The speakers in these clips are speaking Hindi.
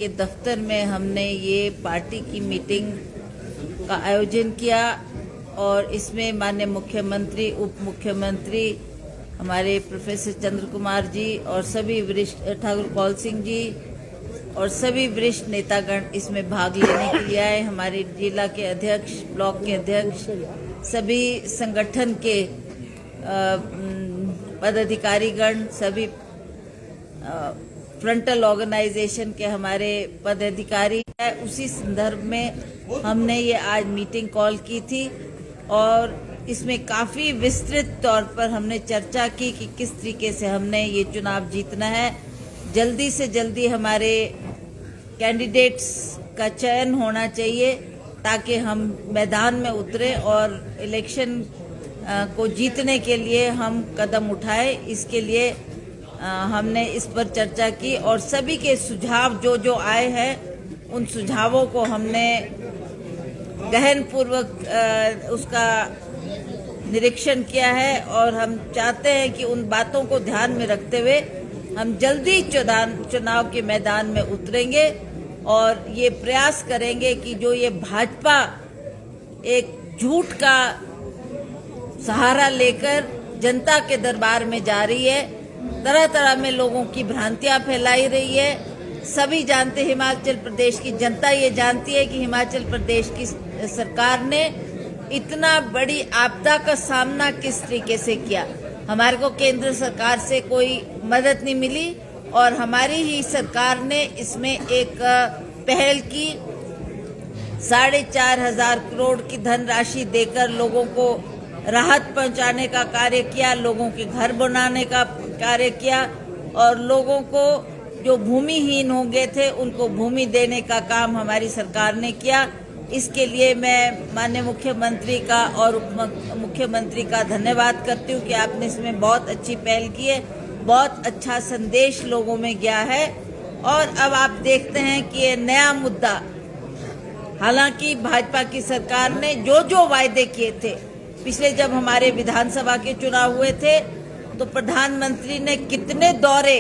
के दफ्तर में हमने ये पार्टी की मीटिंग का आयोजन किया और इसमें माननीय मुख्यमंत्री, उप मुख्यमंत्री, हमारे प्रोफेसर चंद्र कुमार जी और सभी वरिष्ठ, ठाकुर कौल सिंह जी और सभी वरिष्ठ नेतागण इसमें भाग लेने के लिए आए। हमारे जिला के अध्यक्ष, ब्लॉक के अध्यक्ष, सभी संगठन के पदाधिकारीगण, सभी फ्रंटल ऑर्गेनाइजेशन के हमारे पदाधिकारी है। उसी संदर्भ में हमने ये आज मीटिंग कॉल की थी और इसमें काफ़ी विस्तृत तौर पर हमने चर्चा की कि किस तरीके से हमने ये चुनाव जीतना है। जल्दी से जल्दी हमारे कैंडिडेट्स का चयन होना चाहिए ताकि हम मैदान में उतरे और इलेक्शन को जीतने के लिए हम कदम उठाए। इसके लिए हमने इस पर चर्चा की और सभी के सुझाव जो आए हैं उन सुझावों को हमने गहनपूर्वक उसका निरीक्षण किया है और हम चाहते हैं कि उन बातों को ध्यान में रखते हुए हम जल्दी चुनाव के मैदान में उतरेंगे और ये प्रयास करेंगे कि जो ये भाजपा एक झूठ का सहारा लेकर जनता के दरबार में जा रही है, तरह तरह में लोगों की भ्रांतियां फैलाई रही है। सभी जानते, हिमाचल प्रदेश की जनता ये जानती है कि हिमाचल प्रदेश की सरकार ने इतना बड़ी आपदा का सामना किस तरीके से किया। हमारे को केंद्र सरकार से कोई मदद नहीं मिली और हमारी ही सरकार ने इसमें एक पहल की, 4,500 करोड़ की धनराशि देकर लोगों को राहत पहुंचाने का कार्य किया, लोगों के घर बनाने का कार्य किया और लोगों को जो भूमिहीन हो गए थे उनको भूमि देने का काम हमारी सरकार ने किया। इसके लिए मैं माननीय मुख्यमंत्री का और उप मुख्यमंत्री का धन्यवाद करती हूँ कि आपने इसमें बहुत अच्छी पहल की है, बहुत अच्छा संदेश लोगों में गया है। और अब आप देखते हैं कि ये नया मुद्दा, हालांकि भाजपा की सरकार ने जो वायदे किए थे, पिछले जब हमारे विधानसभा के चुनाव हुए थे तो प्रधानमंत्री ने कितने दौरे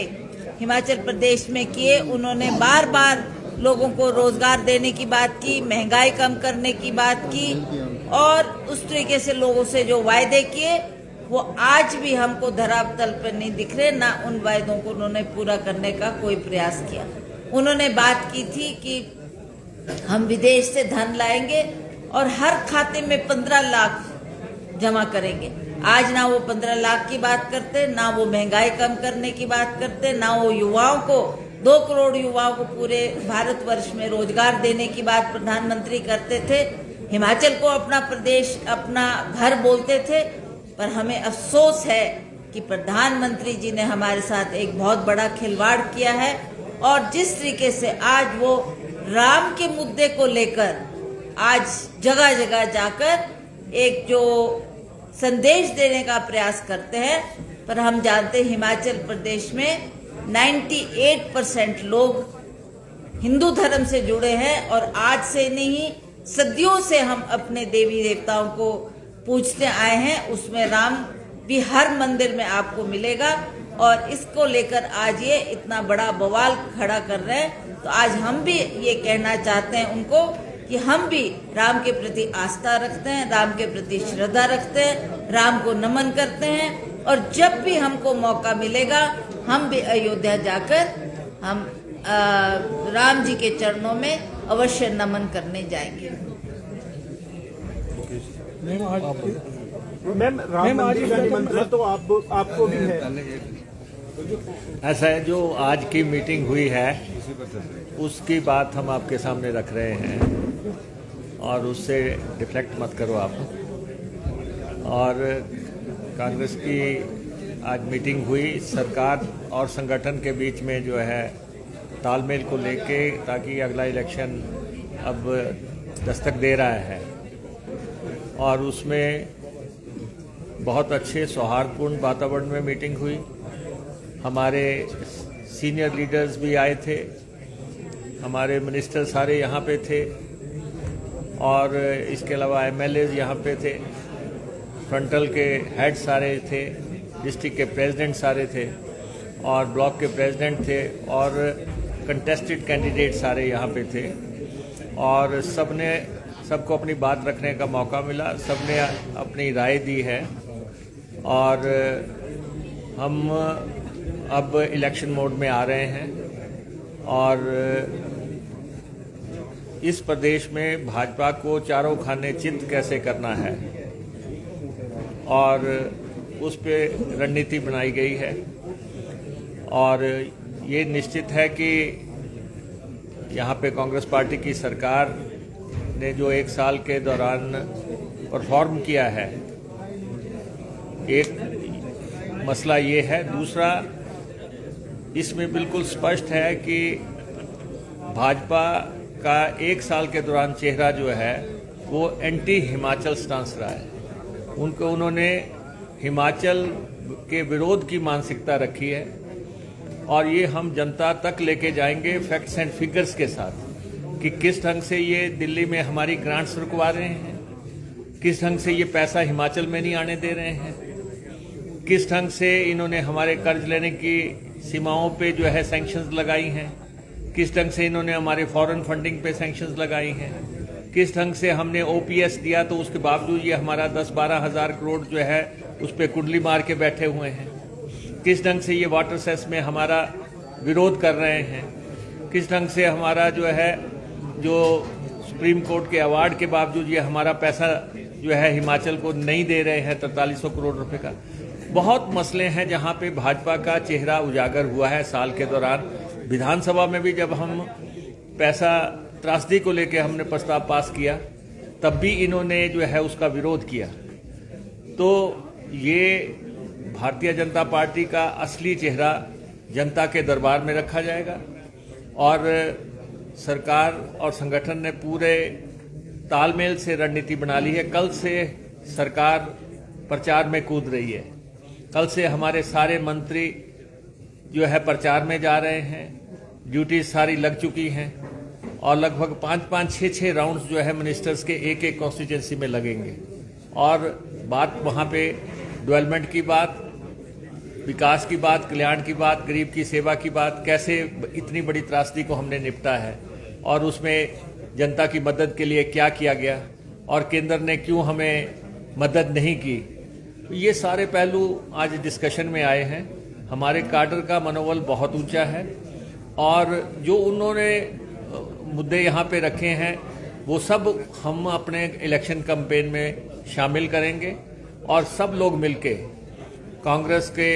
हिमाचल प्रदेश में किए। उन्होंने बार बार लोगों को रोजगार देने की बात की, महंगाई कम करने की बात की और उस तरीके से लोगों से जो वायदे किए वो आज भी हमको धरातल पर नहीं दिख रहे, ना उन वायदों को उन्होंने पूरा करने का कोई प्रयास किया। उन्होंने बात की थी कि हम विदेश से धन लाएंगे और हर खाते में 15 लाख जमा करेंगे। आज ना वो 15 लाख की बात करते, ना वो महंगाई कम करने की बात करते, ना वो युवाओं को 2 करोड़ युवाओं को पूरे भारतवर्ष में रोजगार देने की बात प्रधानमंत्री करते थे। हिमाचल को अपना प्रदेश, अपना घर बोलते थे। पर हमें अफसोस है कि प्रधानमंत्री जी ने हमारे साथ एक बहुत बड़ा खिलवाड़ किया है और जिस तरीके से आज वो राम के मुद्दे को लेकर आज जगह जगह जाकर एक जो संदेश देने का प्रयास करते हैं, पर हम जानते हैं हिमाचल प्रदेश में 98% लोग हिंदू धर्म से जुड़े हैं और आज से नहीं, सदियों से हम अपने देवी देवताओं को पूजते आए हैं। उसमें राम भी हर मंदिर में आपको मिलेगा और इसको लेकर आज ये इतना बड़ा बवाल खड़ा कर रहे हैं। तो आज हम भी ये कहना चाहते हैं उनको कि हम भी राम के प्रति आस्था रखते हैं, राम के प्रति श्रद्धा रखते हैं, राम को नमन करते हैं और जब भी हमको मौका मिलेगा हम भी अयोध्या जाकर हम राम जी के चरणों में अवश्य नमन करने जाएंगे। मैम, राम मंदिर का निमंत्रण तो आपको भी है। ऐसा है, जो आज की मीटिंग हुई है उसकी बात हम आपके सामने रख रहे हैं और उससे डिफ्लेक्ट मत करो आप। और कांग्रेस की आज मीटिंग हुई सरकार और संगठन के बीच में जो है तालमेल को लेके, ताकि अगला इलेक्शन अब दस्तक दे रहा है और उसमें बहुत अच्छे सौहार्दपूर्ण वातावरण में मीटिंग हुई। हमारे सीनियर लीडर्स भी आए थे, हमारे मिनिस्टर सारे यहाँ पे थे और इसके अलावा एमएलएज यहाँ पे थे, फ्रंटल के हेड सारे थे, डिस्ट्रिक्ट के प्रेसिडेंट सारे थे और ब्लॉक के प्रेसिडेंट थे और कंटेस्टेड कैंडिडेट सारे यहाँ पे थे और सबको अपनी बात रखने का मौका मिला, सबने अपनी राय दी है और हम अब इलेक्शन मोड में आ रहे हैं और इस प्रदेश में भाजपा को चारों खाने चित कैसे करना है और उस पे रणनीति बनाई गई है और ये निश्चित है कि यहाँ पे कांग्रेस पार्टी की सरकार ने जो 1 साल के दौरान परफॉर्म किया है, एक मसला ये है। दूसरा, इसमें बिल्कुल स्पष्ट है कि भाजपा का 1 साल के दौरान चेहरा जो है वो एंटी हिमाचल स्टांस रहा है। उन्होंने हिमाचल के विरोध की मानसिकता रखी है और ये हम जनता तक लेके जाएंगे फैक्ट्स एंड फिगर्स के साथ कि किस ढंग से ये दिल्ली में हमारी ग्रांट्स रुकवा रहे हैं, किस ढंग से ये पैसा हिमाचल में नहीं आने दे रहे हैं, किस ढंग से इन्होंने हमारे कर्ज लेने की सीमाओं पे जो है सैंक्शंस लगाई हैं, किस ढंग से इन्होंने हमारे फॉरेन फंडिंग पे सैंक्शंस लगाई हैं, किस ढंग से हमने ओपीएस दिया तो उसके बावजूद ये हमारा 10-12 हज़ार करोड़ जो है उस पर कुंडली मार के बैठे हुए हैं, किस ढंग से ये वाटर सेस में हमारा विरोध कर रहे हैं, किस ढंग से हमारा जो सुप्रीम कोर्ट के अवार्ड के बावजूद ये हमारा पैसा जो है हिमाचल को नहीं दे रहे हैं 4300 करोड़ रुपए का। बहुत मसले हैं जहां पे भाजपा का चेहरा उजागर हुआ है साल के दौरान। विधानसभा में भी जब हम पैसा त्रासदी को लेकर हमने प्रस्ताव पास किया तब भी इन्होंने जो है उसका विरोध किया। तो ये भारतीय जनता पार्टी का असली चेहरा जनता के दरबार में रखा जाएगा और सरकार और संगठन ने पूरे तालमेल से रणनीति बना ली है। कल से सरकार प्रचार में कूद रही है, कल से हमारे सारे मंत्री जो है प्रचार में जा रहे हैं, ड्यूटी सारी लग चुकी हैं और लगभग 5-5, 6-6 राउंड्स जो है मिनिस्टर्स के एक कॉन्स्टिट्यूंसी में लगेंगे और बात वहाँ पे डेवलपमेंट की बात, विकास की बात, कल्याण की बात, गरीब की सेवा की बात, कैसे इतनी बड़ी त्रासदी को हमने निपटा है और उसमें जनता की मदद के लिए क्या किया गया और केंद्र ने क्यों हमें मदद नहीं की। तो ये सारे पहलू आज डिस्कशन में आए हैं। हमारे काडर का मनोबल बहुत ऊंचा है और जो उन्होंने मुद्दे यहाँ पे रखे हैं वो सब हम अपने इलेक्शन कैंपेन में शामिल करेंगे और सब लोग मिलके कांग्रेस के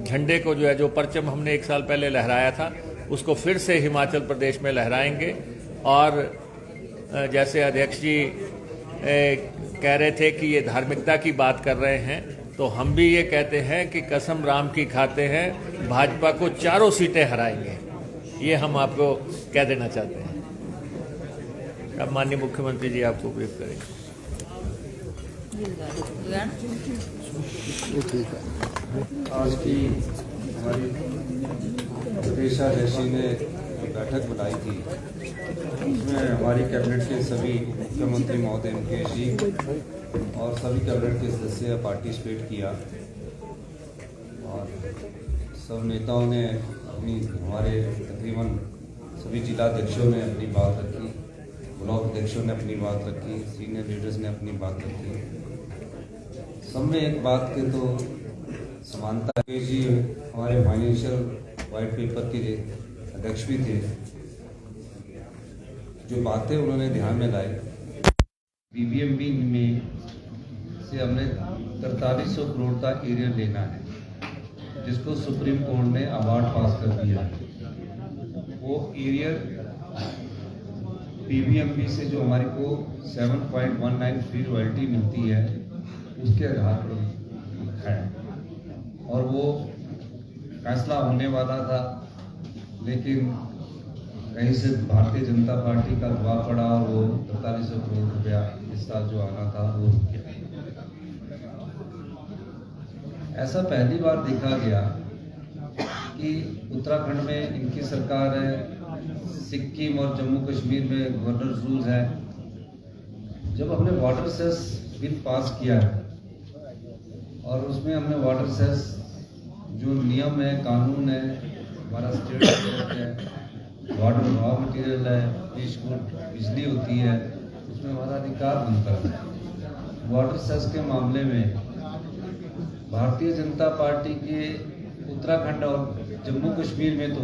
झंडे को जो है, जो परचम हमने 1 साल पहले लहराया था, उसको फिर से हिमाचल प्रदेश में लहराएंगे। और जैसे अध्यक्ष जी कह रहे थे कि ये धार्मिकता की बात कर रहे हैं, तो हम भी ये कहते हैं कि कसम राम की खाते हैं, भाजपा को 4 सीटें हराएंगे। ये हम आपको कह देना चाहते हैं। अब माननीय मुख्यमंत्री जी आपको ब्रीफ करेंगे। आज की हमारी प्रदेशाध्यक्ष ने बैठक बुलाई थी, उसमें हमारी कैबिनेट के सभी मुख्यमंत्री महोदय मुकेश जी और सभी कैबिनेट के सदस्य पार्टिसिपेट किया और सब नेताओं ने अपनी, हमारे तकरीबन सभी जिलाध्यक्षों ने अपनी बात रखी, ब्लॉक अध्यक्षों ने अपनी बात रखी, सीनियर लीडर्स ने अपनी बात रखी। सब में एक बात के तो समानता है। जी हमारे फाइनेंशियल वाइट पेपर के अध्यक्ष भी थे, जो बातें उन्होंने ध्यान में लाई, बीबीएमबी में से हमने 4300 करोड़ का एरिया लेना है, जिसको सुप्रीम कोर्ट ने अवार्ड पास कर दिया है। वो एरिया बीबीएमबी से जो हमारे को 7.19 फ्री रॉयल्टी मिलती है उसके आधार पर है और वो फैसला होने वाला था, लेकिन कहीं से भारतीय जनता पार्टी का दबाव पड़ा और वो 4300 करोड़ रुपया इस साल जो आना था वो रुक गया। ऐसा पहली बार देखा गया कि उत्तराखंड में इनकी सरकार है, सिक्किम और जम्मू कश्मीर में गवर्नर रूल है। जब हमने वाटर सेस बिल पास किया है और उसमें हमने वाटर सेस जो नियम है, कानून है, हमारा स्टेट है, वाटर रॉ मटेरियल है, फिश गुड, बिजली होती है, उसमें हमारा अधिकार बनता है। वाटर सेस के मामले में भारतीय जनता पार्टी के उत्तराखंड और जम्मू कश्मीर में तो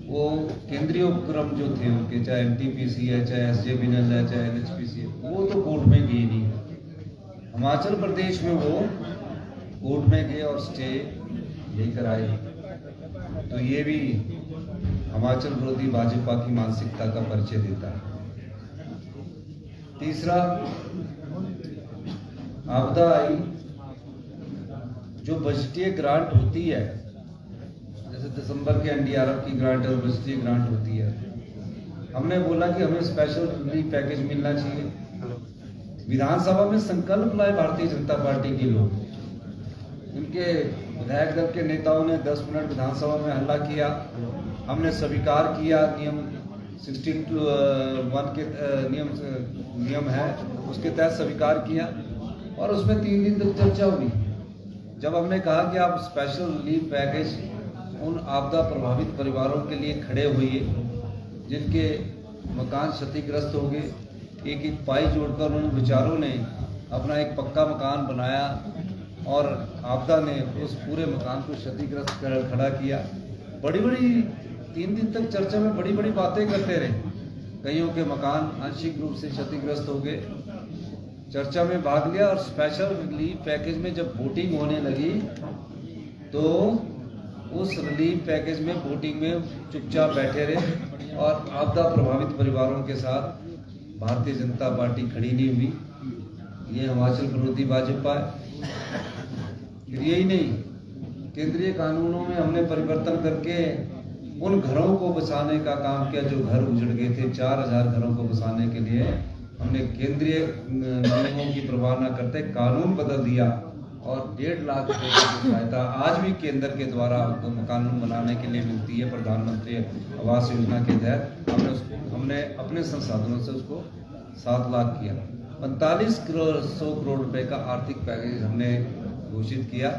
वो केंद्रीय उपक्रम जो थे उनके, चाहे एनटीपीसी है, चाहे एसजेवीएनएल है, चाहे एनएचपीसी है, वो तो कोर्ट में गए नहीं। हिमाचल प्रदेश में वो कोर्ट में गए और स्टे लेकर आए। तो ये भी हिमाचल विरोधी भाजपा की मानसिकता का परिचय देता है। तीसरा, आपदा आई, जो बजटीय ग्रांट होती है, जैसे दिसंबर के एनडीआरएफ की ग्रांट और बजटीय ग्रांट होती है, हमने बोला कि हमें स्पेशल रिलीफ पैकेज मिलना चाहिए। विधानसभा में संकल्प लाए भारतीय जनता पार्टी के लोग, उनके विधायक दल के नेताओं ने 10 मिनट विधानसभा में हल्ला किया, हमने स्वीकार किया, नियम 16(1) के नियम है उसके तहत स्वीकार किया, और उसमें 3 दिन तक चर्चा हुई। जब हमने कहा कि आप स्पेशल रिलीफ पैकेज उन आपदा प्रभावित परिवारों के लिए खड़े हुए जिनके मकान क्षतिग्रस्त हो गए, एक एक पाई जोड़कर उन बेचारों ने अपना एक पक्का मकान बनाया और आपदा ने उस पूरे मकान को क्षतिग्रस्त कर खड़ा किया। बड़ी बड़ी 3 दिन तक चर्चा में बड़ी बड़ी बातें करते रहे। कईयों के मकान आंशिक रूप से क्षतिग्रस्त हो गए, चर्चा में भाग लिया, और स्पेशल रिलीफ पैकेज में जब वोटिंग होने लगी तो उस रिलीफ पैकेज में वोटिंग में चुपचाप बैठे रहे और आपदा प्रभावित परिवारों के साथ भारतीय जनता पार्टी खड़ी नहीं हुई। ये हिमाचल विरोधी भाजपा है। यही नहीं, केंद्रीय कानूनों में हमने परिवर्तन करके उन घरों को बचाने का काम किया जो घर उजड़ गए थे। 4000 घरों को बचाने के लिए हमने केंद्रीय नियमों की परवाह न करते कानून बदल दिया और 1.5 लाख रुपए की सहायता आज भी केंद्र के द्वारा कानून बनाने के लिए मिलती है। प्रधानमंत्री आवास योजना के तहत हमने अपने संसाधनों से उसको 7 लाख किया। 4500 करोड़ रुपए का आर्थिक पैकेज हमने घोषित किया,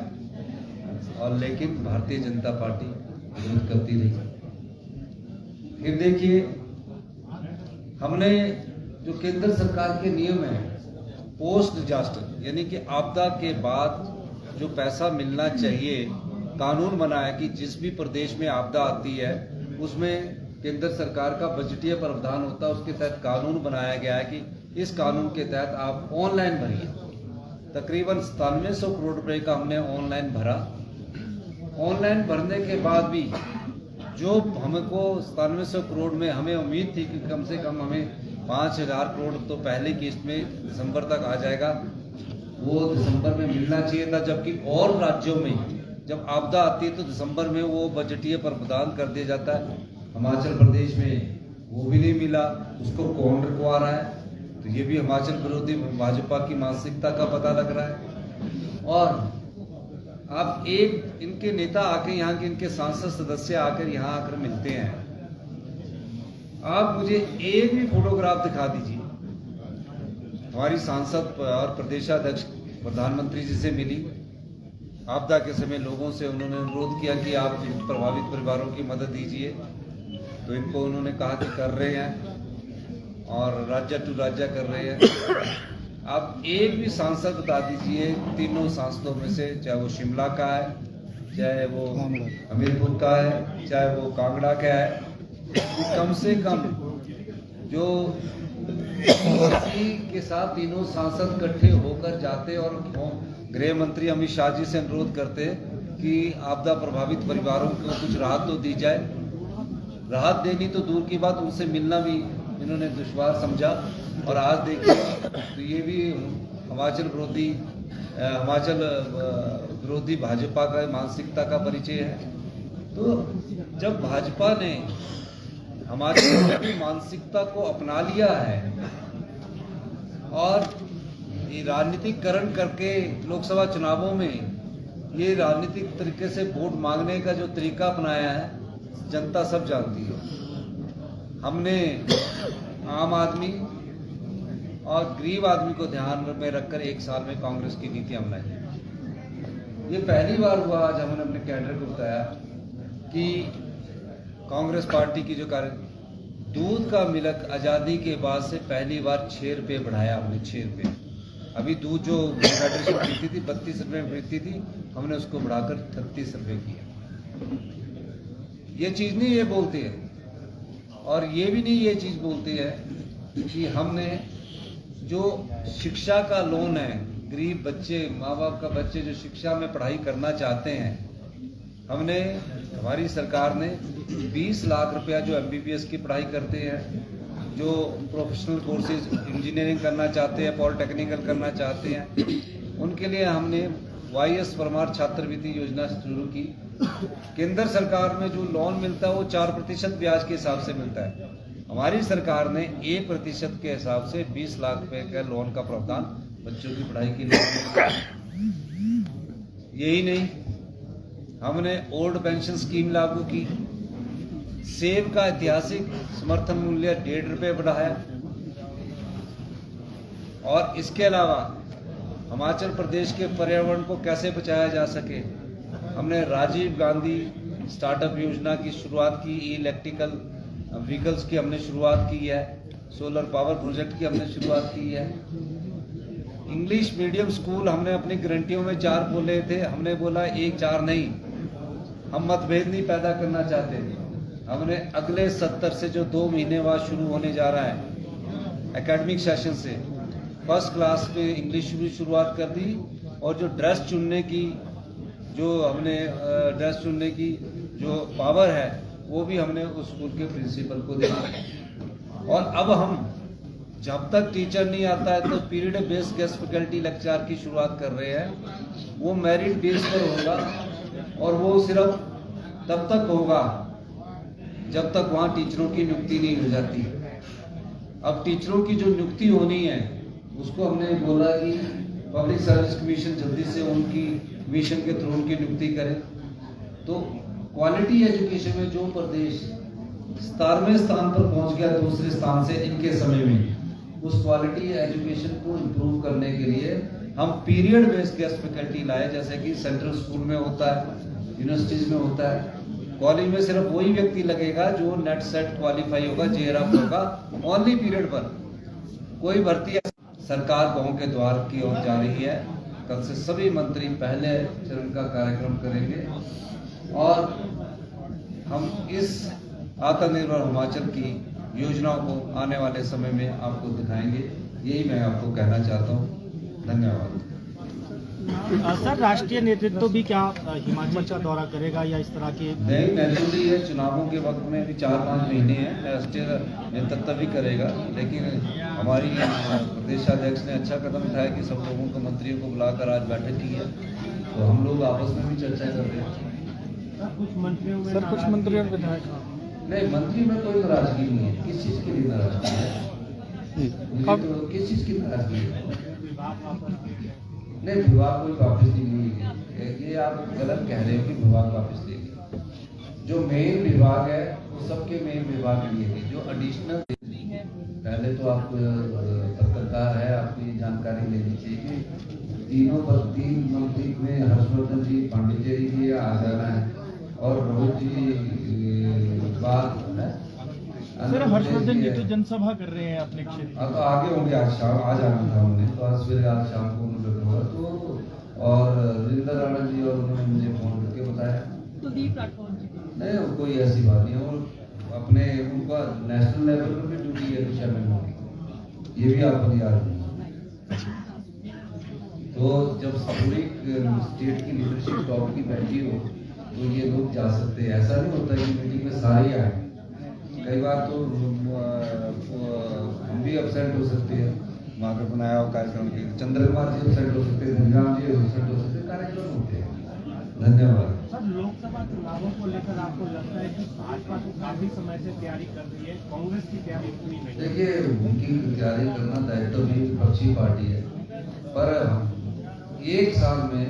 और लेकिन भारतीय जनता पार्टी विरोध करती रही। फिर देखिए, हमने जो केंद्र सरकार के नियम है पोस्ट डिजास्टर, यानी कि आपदा के बाद जो पैसा मिलना चाहिए, कानून बनाया कि जिस भी प्रदेश में आपदा आती है उसमें केंद्र सरकार का बजटीय प्रावधान होता है। उसके तहत कानून बनाया गया है कि इस कानून के तहत आप ऑनलाइन भरिए। तकरीबन 9700 करोड़ रुपए का हमने ऑनलाइन भरा। ऑनलाइन भरने के बाद भी जो हमको 9700 करोड़ में हमें उम्मीद थी कि कम से कम हमें 5000 करोड़ तो पहले किस्त में दिसंबर तक आ जाएगा, वो दिसंबर में मिलना चाहिए था। जबकि और राज्यों में जब आपदा आती है तो दिसंबर में वो बजटीय प्रावधान कर दिया जाता है। हिमाचल प्रदेश में वो भी नहीं मिला, उसको कौन रुकवा रहा है? तो ये भी हिमाचल विरोधी भाजपा की मानसिकता का पता लग रहा है। और आप एक इनके नेता आके यहाँ के इनके सांसद सदस्य आकर यहाँ आकर मिलते हैं, आप मुझे एक भी फोटोग्राफ दिखा दीजिए। हमारी सांसद और प्रदेशाध्यक्ष प्रधानमंत्री जी से मिली, आपदा के समय लोगों से उन्होंने अनुरोध किया कि आप प्रभावित परिवारों की मदद दीजिए, तो इनको उन्होंने कहा कि कर रहे हैं और राज्य टू राज्य कर रहे हैं। आप एक भी सांसद बता दीजिए, तीनों सांसदों में से, चाहे वो शिमला का है, चाहे वो हमीरपुर का है, चाहे वो कांगड़ा का है, कम से कम जो के साथ तीनों सांसद इकट्ठे होकर जाते और गृह मंत्री अमित शाह जी से अनुरोध करते कि आपदा प्रभावित परिवारों को कुछ राहत तो दी जाए। राहत देनी तो दूर की बात, उनसे मिलना भी इन्होंने दुश्वार समझा। और आज देखिए तो ये भी हिमाचल विरोधी भाजपा का मानसिकता का परिचय है। तो जब भाजपा ने हमारी विरोधी मानसिकता को अपना लिया है और ये राजनीतिकरण करके लोकसभा चुनावों में ये राजनीतिक तरीके से वोट मांगने का जो तरीका अपनाया है, जनता सब जानती है। हमने आम आदमी और गरीब आदमी को ध्यान में रखकर 1 साल में कांग्रेस की नीति अपनाई। ये पहली बार हुआ, आज हमने अपने कैडर को बताया कि कांग्रेस पार्टी की जो कार्य, दूध का मिल्क आज़ादी के बाद से पहली बार 6 रुपये बढ़ाया हमने, 6 रुपये। अभी दूध जो फेडरेशन खरीदती थी 32 रुपये में खरीदती थी, हमने उसको बढ़ाकर 36 रुपये किया। ये चीज़ नहीं ये बोलते हैं, और ये भी नहीं ये चीज़ बोलते हैं कि हमने जो शिक्षा का लोन है, गरीब बच्चे, माँ बाप का बच्चे जो शिक्षा में पढ़ाई करना चाहते हैं, हमने, हमारी सरकार ने 20 लाख रुपया जो MBBS की पढ़ाई करते हैं, जो प्रोफेशनल कोर्सेज इंजीनियरिंग करना चाहते हैं, पॉलिटेक्निकल करना चाहते हैं, उनके लिए हमने YS परमार छात्रवृत्ति योजना शुरू की। केंद्र सरकार में जो लोन मिलता है वो 4% ब्याज के हिसाब से मिलता है। हमारी सरकार ने 1% के हिसाब से 20 लाख रुपए का लोन का प्रावधान बच्चों की पढ़ाई के लिए। यही नहीं, हमने ओल्ड पेंशन स्कीम लागू की, सेब का ऐतिहासिक समर्थन मूल्य 1.5 रुपये बढ़ाया, और इसके अलावा हिमाचल प्रदेश के पर्यावरण को कैसे बचाया जा सके, हमने राजीव गांधी स्टार्टअप योजना की शुरुआत की, इलेक्ट्रिकल व्हीकल्स की हमने शुरुआत की है, सोलर पावर प्रोजेक्ट की हमने शुरुआत की है। इंग्लिश मीडियम स्कूल हमने अपनी गारंटियों में 4 बोले थे, हमने बोला 1-4 नहीं, हम मतभेद नहीं पैदा करना चाहते। हमने अगले 70 से जो 2 महीने बाद शुरू होने जा रहा है एकेडमिक सेशन से, फर्स्ट क्लास पे इंग्लिश की शुरुआत कर दी, और जो ड्रेस चुनने की जो पावर है वो भी हमने उस स्कूल के प्रिंसिपल को दिया। और अब हम जब तक टीचर नहीं आता है तो period based guest faculty lecture की शुरुआत कर रहे हैं। वो मेरिट बेस पर होगा, और वो सिर्फ तब तक होगा जब तक वहाँ टीचरों की नियुक्ति नहीं हो जाती। अब टीचरों की जो नियुक्ति होनी है उसको हमने बोला कि पब्लिक सर्विस कमीशन जल्दी से उनकी कमीशन के थ्रू उनकी नियुक्ति करे। तो क्वालिटी एजुकेशन में जो प्रदेश 17वें स्थान पर पहुंच गया दूसरे स्थान से इनके समय में, उस क्वालिटी एजुकेशन को इम्प्रूव करने के लिए हम पीरियड बेस्ड गेस्ट फैकल्टी लाए, जैसे कि सेंट्रल स्कूल में होता है, यूनिवर्सिटीज में होता है। कॉलेज में सिर्फ वही व्यक्ति लगेगा जो नेट सेट क्वालिफाई होगा, JRF होगा, ओनली पीरियड पर। कोई भर्ती सरकार गांव के द्वार की ओर जा रही है। कल से सभी मंत्री पहले चरण का कार्यक्रम करेंगे, और हम इस आत्मनिर्भर हिमाचल की योजनाओं को आने वाले समय में आपको दिखाएंगे। यही मैं आपको कहना चाहता हूँ। धन्यवाद। सर, राष्ट्रीय नेतृत्व भी क्या हिमाचल का दौरा करेगा या इस तरह के? नहीं, नेचुरली है, चुनावों के वक्त में भी 4-5 महीने हैं, राष्ट्रीय नेतृत्व भी करेगा। लेकिन हमारी प्रदेशाध्यक्ष ने अच्छा कदम उठाया कि सब लोगों को, मंत्रियों को बुलाकर आज बैठक की है, तो हम लोग आपस में भी चर्चा कर रहे हैं। कुछ मंत्रियों विधायक नहीं, मंत्री में कोई नाराजगी नहीं है। किस चीज़ के लिए नाराजगी है? तो किस चीज़ की नाराजगी है? नहीं, विभाग कोई वापस नहीं है, ये आप गलत कह रहे हो कि विभाग वापस लेंगे। जो मेन विभाग है वो सबके मेन विभाग लिए, जो एडिशनल, पहले तो आप पत्रकार है, आपको ये जानकारी लेनी चाहिए। 3 मंत्री में हर्षवर्धन जी, पांडिचेरी जी आ जाना है, और रोहित जी बात है। सर, हर्षवर्धन जी तो जनसभा कर रहे हैं अपने क्षेत्र। अब आगे होंगे, आज शाम आ जाना था उन्हें, तो आज सवेरे आज शाम को उन्होंने हुआ तो, और रिंदर राणा जी, और उन्होंने मुझे फोन करके बताया नहीं, कोई ऐसी बात नहीं है। और अपने उनका नेशनल लेवल पर भी ड्यूटी है शामिल होगी, ये भी आपको याद नहीं। तो जब पूरी स्टेट की लीडरशिप टॉप की बैठी हो तो ये लोग जा सकते हैं। ऐसा नहीं होता कि मीटिंग में सारे आए, कई बार तो हम भी अपसेंट हो सकते हैं। वहाँ पर बनाया हुआ कार्यक्रम के चंद्रकुमार जी अपसेंट हो सकते हैं, धनराम जी अपसेंट हो सकते हैं, कार्यक्रम होते हैं। धन्यवाद। सर, लोकसभा चुनावों को लेकर आपको लगता है कि भाजपा तो काफी समय से तैयारी कर रही है, कांग्रेस की तैयारी पूरी नहीं? देखिए, उनकी तैयारी करना दायित्व भी विपक्षी पार्टी है, पर 1 साल में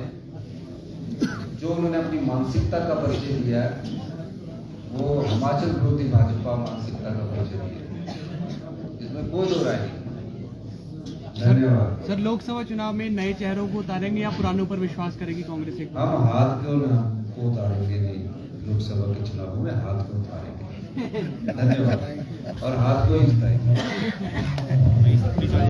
जो उन्होंने अपनी मानसिकता का परिचय दिया है वो हिमाचल विरोधी भाजपा मानसिकता का परिचय दिया, इसमें कोई दो राय नहीं। धन्यवाद। सर, लोकसभा चुनाव में नए चेहरों को उतारेंगे या पुरानों पर विश्वास करेगी कांग्रेस? हम हाथ क्यों उतारेंगे? नहीं, लोकसभा के चुनाव में हाथ क्यों उतारेंगे? धन्यवाद और हाथ को ही बताइए।